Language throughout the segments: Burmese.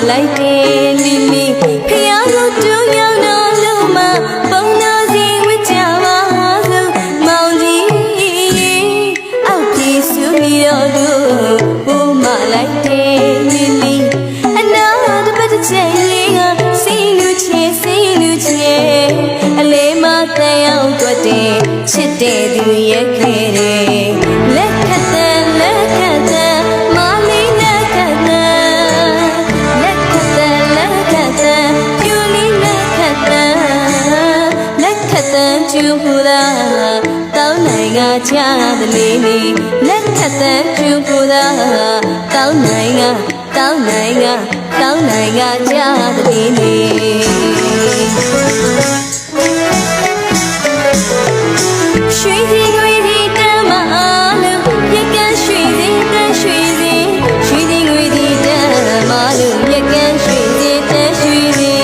လိုက်တယ်လီလီဖျားလို့တူရောက်တော့လုံးမပုံနာစီဝစ်ကြပါစို့မောင်ကြီးအောက်ပြေဆူပြီးတော့သူဘူမလိုက်တယ်လီလီအနာတပတ်တစ်ချိန်လေးကစီလူချေအလေးမတန်ရောက်တော့တဲ့ချစ်တဲ့သူရဲ့ခဲတယ်လက်ခတ်တဲ့မာလီလက်ခတ်တဲ့ပြူလီလက်ခတ်တဲ့ကျူဟူတာတောင်းနိုင်ကချတဲ့လေးလက်ခတ်တဲ့ကျူဟူတာတောင်းနိုင်ကချတဲ့လေးရွှေစီငွေစီတမ်းမအားလို့ရက်ကန်းရွှေစီတမ်းရွှေစီငွေစီတမ်းမလို့ရက်ကန်းရွှေစီတမ်းရွှေစီ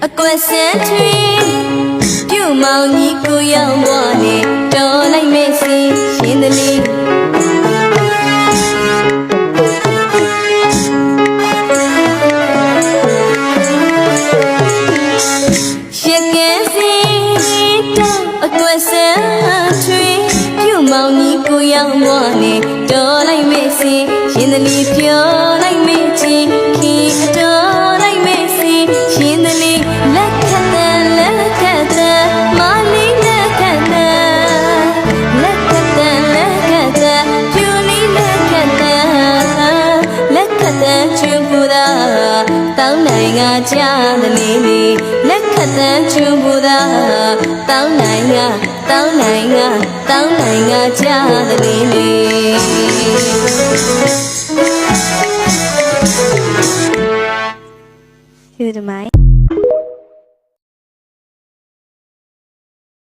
အကွက်ဆန်းထွေးပြုတ်မောင်ကြီးကိုရောက်သွားနေတော်လိုက်မေ့စီရှင်သလေးရက်ကန်းစီတောက်အကွက်ဆန်းထွေးပြုတ်မောင်ကြီးကိုရောက်သွားနေတော်လိုက်မေ့စီရှင်သလေးပြောလိုက်မေ့ချင်းခီအတော်လိုက်မေ့စီရှင်သလေးလက်ခတ်တဲ့မာလီလက်ခတ်တဲ့ပြူလီလက်ခတ်တဲ့ချူပူတာတောင်းနိုင်ကချတဲ့လေးလက်ခတ်တဲ့ချူပူတာတောင်းနိုင်ကချတဲ့လေးဒီမိုင်း